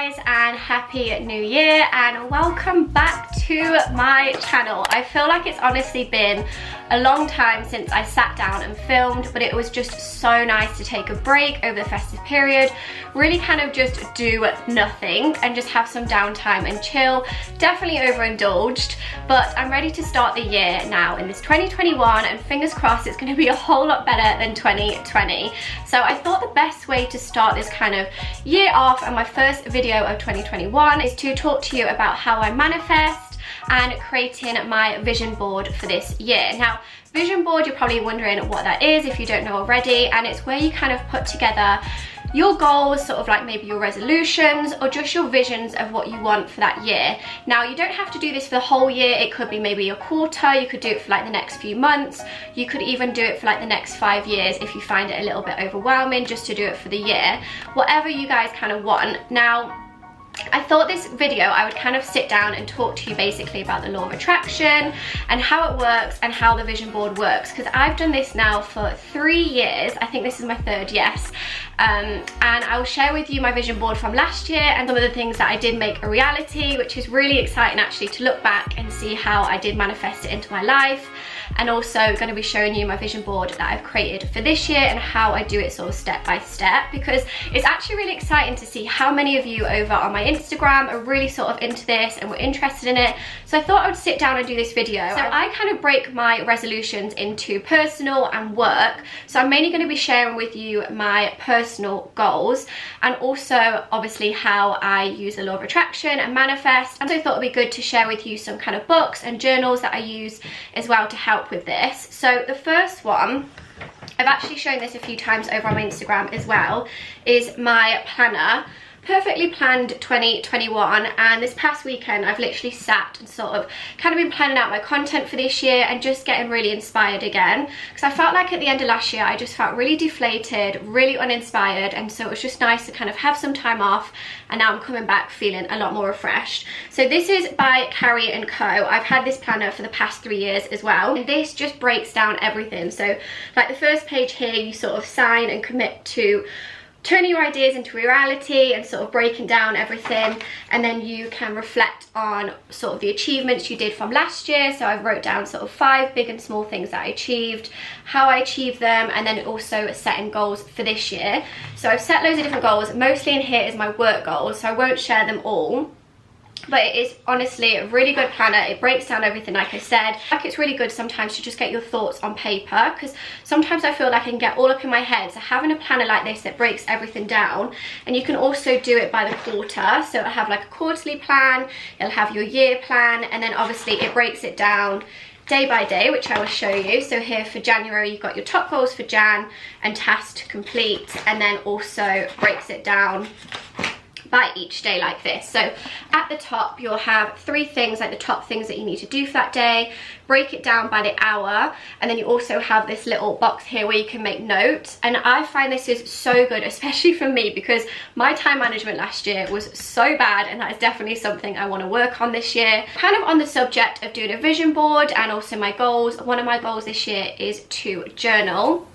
guys, and happy new year and welcome back to my channel. I feel like it's honestly been a long time since I sat down and filmed, but it was just so nice to take a break over the festive period, really kind of just do nothing and just have some downtime and chill. Definitely overindulged, but I'm ready to start the year now in this 2021, and fingers crossed it's going to be a whole lot better than 2020. So I thought the best way to start this kind of year off and my first video of 2021 is to talk to you about how I manifest and creating my vision board for this year. Now, vision board, you're probably wondering what that is if you don't know already, and it's where you kind of put together your goals, sort of like maybe your resolutions or just your visions of what you want for that year. Now, you don't have to do this for the whole year. It could be maybe a quarter. You could do it for like the next few months. You could even do it for like the next 5 years if you find it a little bit overwhelming just to do it for the year. Whatever you guys kind of want. Now, I thought this video I would kind of sit down and talk to you basically about the law of attraction and how it works and how the vision board works, because I've done this now for 3 years. I think this is my third, yes. And I will share with you my vision board from last year and some of the things that I did make a reality, which is really exciting actually to look back and see how I did manifest it into my life. And also going to be showing you my vision board that I've created for this year and how I do it sort of step by step, because it's actually really exciting to see how many of you over on my Instagram are really sort of into this and were interested in it. So I thought I would sit down and do this video. So I kind of break my resolutions into personal and work. So I'm mainly going to be sharing with you my personal goals and also obviously how I use the law of attraction and manifest. And so I thought it would be good to share with you some kind of books and journals that I use as well to help with this. So the first one, I've actually shown this a few times over on my Instagram as well, is my planner. Perfectly planned 2021, and this past weekend I've literally sat and sort of kind of been planning out my content for this year and just getting really inspired again, because I felt like at the end of last year I just felt really deflated, really uninspired, and so it was just nice to kind of have some time off, and now I'm coming back feeling a lot more refreshed. So this is by Carrie & Co. I've had this planner for the past 3 years as well, and this just breaks down everything. So like the first page here, you sort of sign and commit to turning your ideas into reality and sort of breaking down everything, and then you can reflect on sort of the achievements you did from last year. So I wrote down sort of 5 big and small things that I achieved, how I achieved them, and then also setting goals for this year. So I've set loads of different goals. Mostly in here is my work goals, so I won't share them all. But it is honestly a really good planner. It breaks down everything, like I said. Like, it's really good sometimes to just get your thoughts on paper, because sometimes I feel like I can get all up in my head. So having a planner like this that breaks everything down, and you can also do it by the quarter. So it'll have like a quarterly plan, it'll have your year plan, and then obviously it breaks it down day by day, which I will show you. So here for January, you've got your top goals for Jan and tasks to complete, and then also breaks it down by each day like this. So at the top you'll have 3 things, like the top things that you need to do for that day, break it down by the hour, and then you also have this little box here where you can make notes. And I find this is so good, especially for me, because my time management last year was so bad, and that is definitely something I want to work on this year. Kind of on the subject of doing a vision board and also my goals, one of my goals this year is to journal.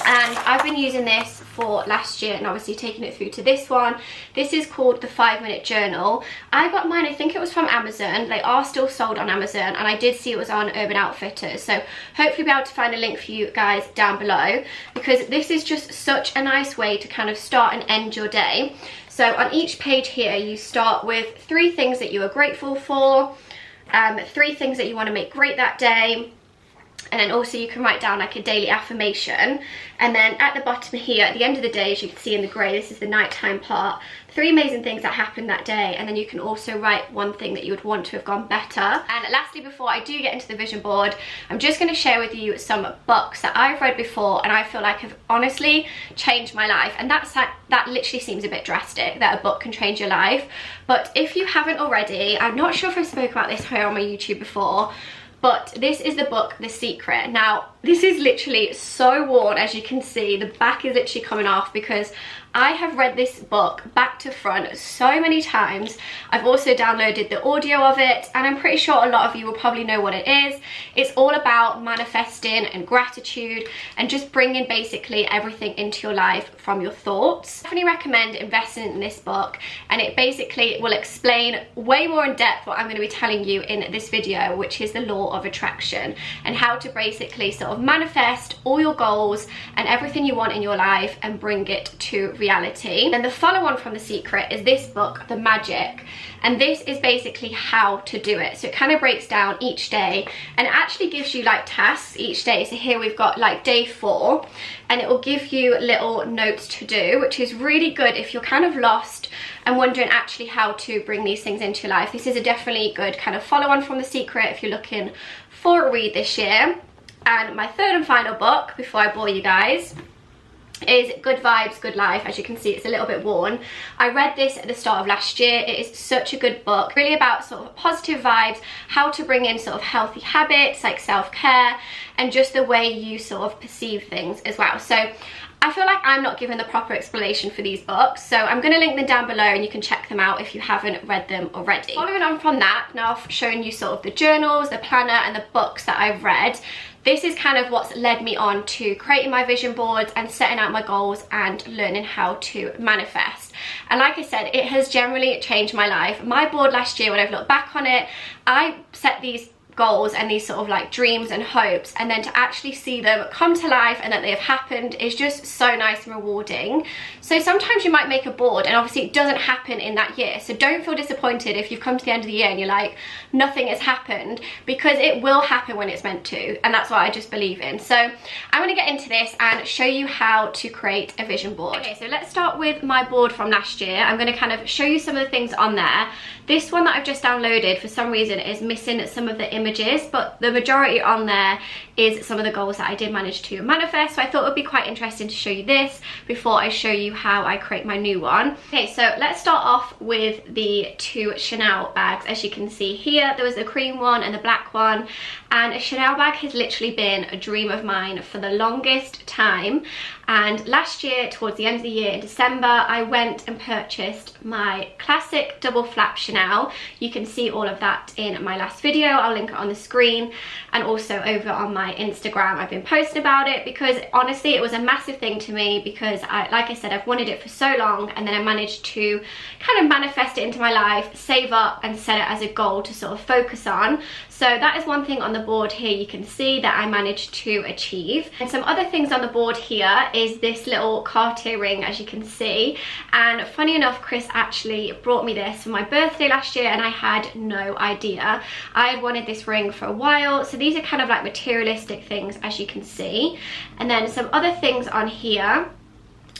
And I've been using this for last year and obviously taking it through to this one. This is called the 5-minute journal. I got mine, I think it was from Amazon. They are still sold on Amazon, and I did see it was on Urban Outfitters. So hopefully be able to find a link for you guys down below, because this is just such a nice way to kind of start and end your day. So on each page here, you start with 3 things that you are grateful for, 3 things that you want to make great that day, and then also you can write down like a daily affirmation. And then at the bottom here, at the end of the day, as you can see in the grey, this is the nighttime part, 3 amazing things that happened that day, and then you can also write 1 thing that you would want to have gone better. And lastly, before I do get into the vision board, I'm just going to share with you some books that I've read before and I feel like have honestly changed my life. And that literally seems a bit drastic, that a book can change your life, but if you haven't already, I'm not sure if I spoke about this here on my YouTube before, but this is the book The Secret. Now, this is literally so worn. As you can see, the back is literally coming off because I have read this book back to front so many times. I've also downloaded the audio of it, and I'm pretty sure a lot of you will probably know what it is. It's all about manifesting and gratitude and just bringing basically everything into your life from your thoughts. I definitely recommend investing in this book, and it basically will explain way more in depth what I'm going to be telling you in this video, which is the law of attraction and how to basically sort of manifest all your goals and everything you want in your life and bring it to reality. And the follow-on from The Secret is this book, The Magic, and this is basically how to do it. So it kind of breaks down each day and it actually gives you like tasks each day. So here we've got like day 4, and it will give you little notes to do, which is really good if you're kind of lost and wondering actually how to bring these things into your life. This is a definitely good kind of follow-on from The Secret if you're looking for a read this year. And my third and final book, before I bore you guys, is Good Vibes, Good Life. As you can see, it's a little bit worn. I read this at the start of last year. It is such a good book, really about sort of positive vibes, how to bring in sort of healthy habits like self-care and just the way you sort of perceive things as well. So I feel like I'm not giving the proper explanation for these books, so I'm going to link them down below and you can check them out if you haven't read them already. Following on from that, now I've shown you sort of the journals, the planner and the books that I've read. This is kind of what's led me on to creating my vision boards and setting out my goals and learning how to manifest. And like I said, it has generally changed my life. My board last year, when I've looked back on it, I set these goals and these sort of like dreams and hopes, and then to actually see them come to life and that they have happened is just so nice and rewarding. So sometimes you might make a board and obviously it doesn't happen in that year, so don't feel disappointed if you've come to the end of the year and you're like nothing has happened, because it will happen when it's meant to, and that's what I just believe in. So I'm going to get into this and show you how to create a vision board. Okay, so let's start with my board from last year. I'm going to kind of show you some of the things on there. This one that I've just downloaded for some reason is missing some of the images, but the majority on there is some of the goals that I did manage to manifest. So I thought it would be quite interesting to show you this before I show you how I create my new one. Okay, so let's start off with the 2 Chanel bags. As you can see here, there was the cream one and the black one, and a Chanel bag has literally been a dream of mine for the longest time. And last year, towards the end of the year in December, I went and purchased my classic double flap Chanel. You can see all of that in my last video. I'll link it on the screen, and also over on my Instagram I've been posting about it, because honestly it was a massive thing to me, because like I said, I've wanted it for so long, and then I managed to kind of manifest it into my life, save up and set it as a goal to sort of focus on. So that is one thing on the board here you can see that I managed to achieve. And some other things on the board here is this little Cartier ring, as you can see. And funny enough, Chris actually brought me this for my birthday last year, and I had no idea. I had wanted this ring for a while. So these are kind of like materialistic things, as you can see. And then some other things on here.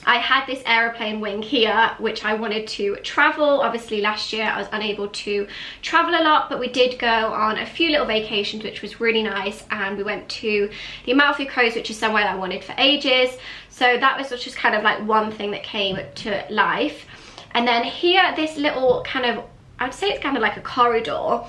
I had this aeroplane wing here, which I wanted to travel. Obviously last year I was unable to travel a lot, but we did go on a few little vacations, which was really nice. And we went to the Amalfi Coast, which is somewhere that I wanted for ages. So that was just kind of like one thing that came to life. And then here, this little kind of, I'd say it's kind of like a corridor.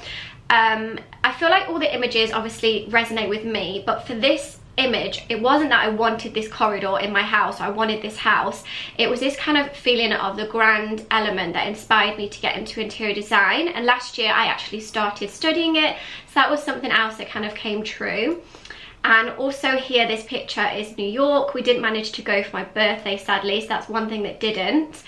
I feel like all the images obviously resonate with me, but for this image, it wasn't that I wanted this corridor in my house, I wanted this house. It was this kind of feeling of the grand element that inspired me to get into interior design. And last year I actually started studying it, so that was something else that kind of came true. And also here, this picture is New York. We didn't manage to go for my birthday, sadly, so that's one thing that didn't.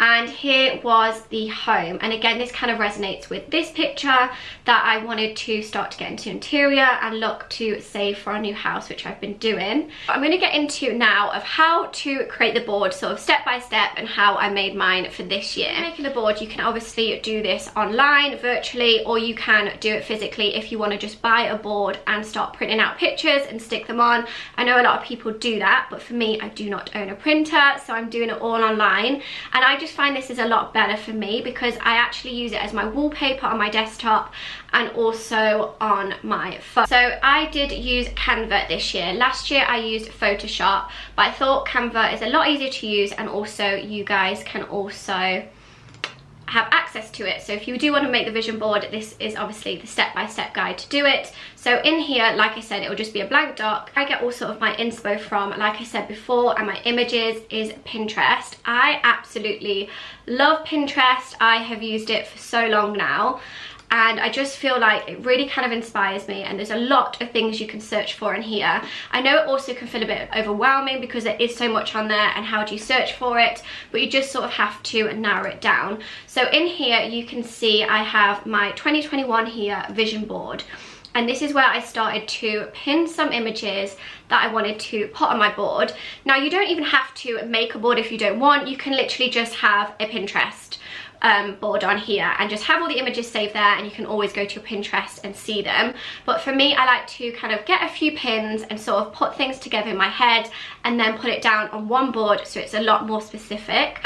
And here was the home, and again this kind of resonates with this picture, that I wanted to start to get into interior and look to save for our new house, which I've been doing. I'm going to get into now of how to create the board sort of step by step, and how I made mine for this year. Making the board, you can obviously do this online virtually, or you can do it physically if you want to just buy a board and start printing out pictures and stick them on. I know a lot of people do that, but for me, I do not own a printer, so I'm doing it all online. And I just find this is a lot better for me, because I actually use it as my wallpaper on my desktop and also on my phone. So I did use Canva this year. Last year I used Photoshop, but I thought Canva is a lot easier to use, and also you guys can also have access to it. So if you do want to make the vision board, this is obviously the step-by-step guide to do it. So in here, like I said, it will just be a blank doc. I get all sort of my inspo from, like I said before, and my images is Pinterest. I absolutely love Pinterest. I have used it for so long now, and I just feel like it really kind of inspires me, and there's a lot of things you can search for in here. I know it also can feel a bit overwhelming because there is so much on there, and how do you search for it, but you just sort of have to narrow it down. So in here you can see I have my 2021 here vision board, and this is where I started to pin some images that I wanted to put on my board. Now you don't even have to make a board if you don't want. You can literally just have a Pinterest board on here and just have all the images saved there, and you can always go to your Pinterest and see them. But for me, I like to kind of get a few pins and sort of put things together in my head and then put it down on one board, so it's a lot more specific.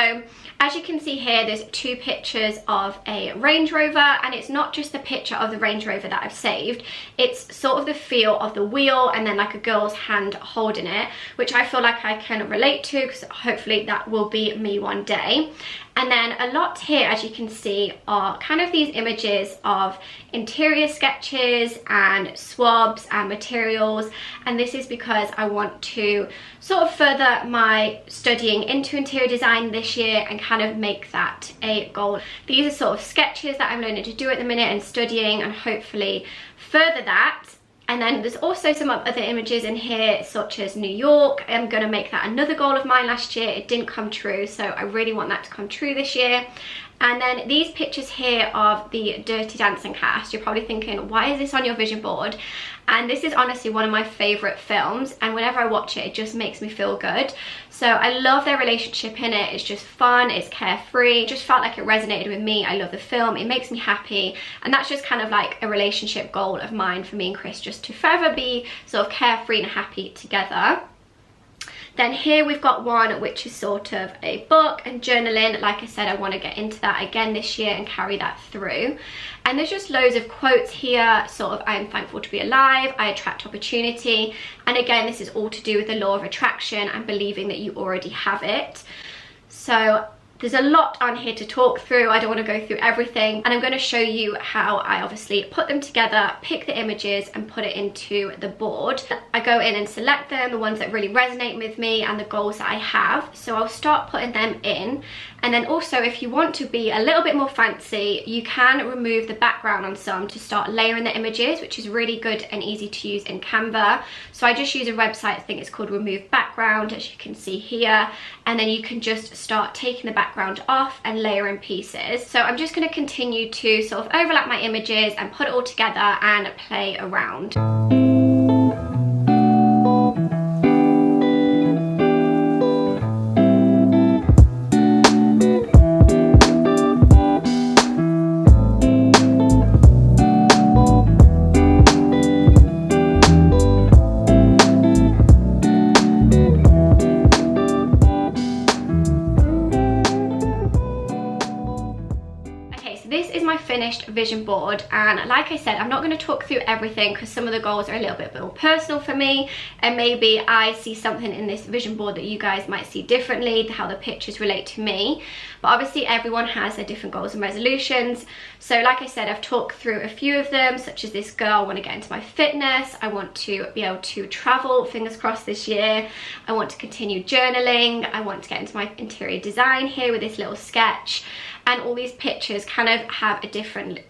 As you can see here, there's two pictures of a Range Rover, and it's not just the picture of the Range Rover that I've saved, it's sort of the feel of the wheel and then like a girl's hand holding it, which I feel like I can relate to, because hopefully that will be me one day. And then a lot here, as you can see, are kind of these images of interior sketches and swabs and materials. And this is because I want to sort of further my studying into interior design this year and kind of make that a goal. These are sort of sketches that I'm learning to do at the minute and studying, and hopefully further that. And then there's also some other images in here, such as New York. I'm going to make that another goal of mine last year. It didn't come true, so I really want that to come true this year. And then these pictures here of the Dirty Dancing cast. You're probably thinking, why is this on your vision board? And this is honestly one of my favourite films, and whenever I watch it, it just makes me feel good. So I love their relationship in it. It's just fun, it's carefree. It just felt like it resonated with me. I love the film, it makes me happy, and that's just kind of like a relationship goal of mine for me and Chris, just to forever be sort of carefree and happy together. Then here we've got one which is sort of a book and journaling. Like I said, I want to get into that again this year and carry that through. And there's just loads of quotes here, sort of I am thankful to be alive, I attract opportunity. And again, this is all to do with the law of attraction and believing that you already have it. So there's a lot on here to talk through. I don't want to go through everything, and I'm going to show you how I obviously put them together, pick the images and put it into the board. I go in and select them, the ones that really resonate with me and the goals that I have. So I'll start putting them in, and then also if you want to be a little bit more fancy, you can remove the background on some to start layering the images, which is really good and easy to use in Canva. So I just use a website, I think it's called Remove Background, as you can see here, and then you can just start taking the background off and layering pieces. So I'm just going to continue to sort of overlap my images and put it all together and play around. Finished vision board, and like I said, I'm not going to talk through everything because some of the goals are a little bit more personal for me, and maybe I see something in this vision board that you guys might see differently, how the pictures relate to me. But obviously everyone has their different goals and resolutions. So like I said, I've talked through a few of them, such as this girl, I want to get into my fitness, I want to be able to travel, fingers crossed, this year, I want to continue journaling, I want to get into my interior design here with this little sketch. And all these pictures kind of have a different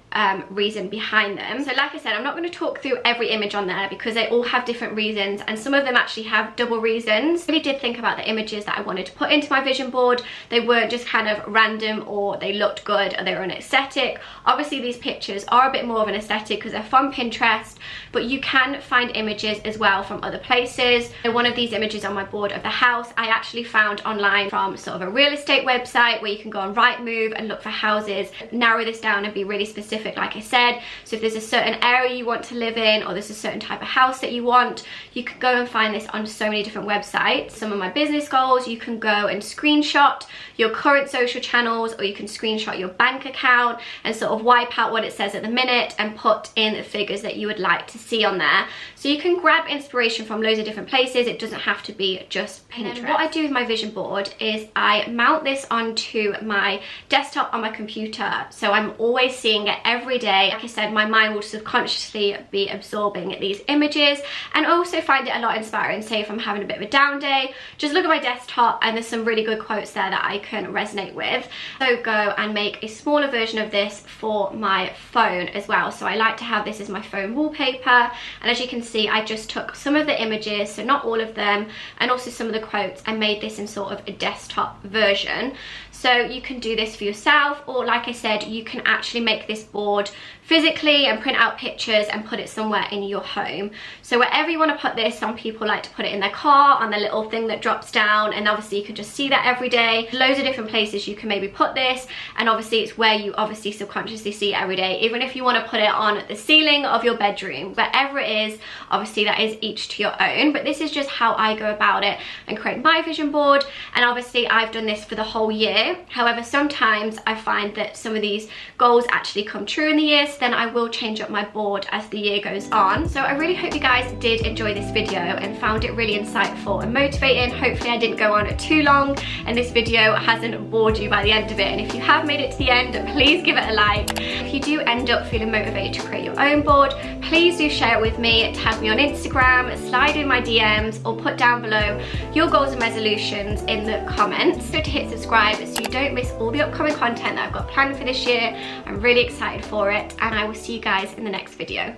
reason behind them. So like I said, I'm not going to talk through every image on there because they all have different reasons, and some of them actually have double reasons. I really did think about the images that I wanted to put into my vision board. They weren't just kind of random, or they looked good, or they were an aesthetic. Obviously these pictures are a bit more of an aesthetic because they're from Pinterest, but you can find images as well from other places. So one of these images on my board of the house I actually found online from sort of a real estate website where you can go on Rightmove and look for houses, narrow this down and be really specific specific, like I said. So if there's a certain area you want to live in, or there's a certain type of house that you want, you can go and find this on so many different websites. Some of my business goals, you can go and screenshot your current social channels, or you can screenshot your bank account and sort of wipe out what it says at the minute and put in the figures that you would like to see on there. So you can grab inspiration from loads of different places. It doesn't have to be just Pinterest. And what I do with my vision board is I mount this onto my desktop on my computer, so I'm always seeing it every day. Like I said, my mind will subconsciously be absorbing these images, and I also find it a lot inspiring. Say if I'm having a bit of a down day, just look at my desktop and there's some really good quotes there that I can resonate with. So go and make a smaller version of this for my phone as well. So I like to have this as my phone wallpaper, and as you can see, I just took some of the images, so not all of them, and also some of the quotes, and made this in sort of a desktop version. So you can do this for yourself, or like I said, you can actually make this board physically and print out pictures and put it somewhere in your home. So wherever you want to put this, some people like to put it in their car on the little thing that drops down, and obviously you can just see that every day. Loads of different places you can maybe put this, and obviously it's where you obviously subconsciously see it every day. Even if you want to put it on the ceiling of your bedroom, wherever it is, obviously that is each to your own, but this is just how I go about it and create my vision board. And obviously I've done this for the whole year. However, sometimes I find that some of these goals actually come true in the year, so then I will change up my board as the year goes on. So I really hope you guys did enjoy this video and found it really insightful and motivating. Hopefully I didn't go on too long and this video hasn't bored you by the end of it. And if you have made it to the end, please give it a like. If you do end up feeling motivated to create your own board, please do share it with me. Tag me on Instagram, slide in my DMs, or put down below your goals and resolutions in the comments. So to hit subscribe so you don't miss all the upcoming content that I've got planned for this year. I'm really excited for it, and I will see you guys in the next video.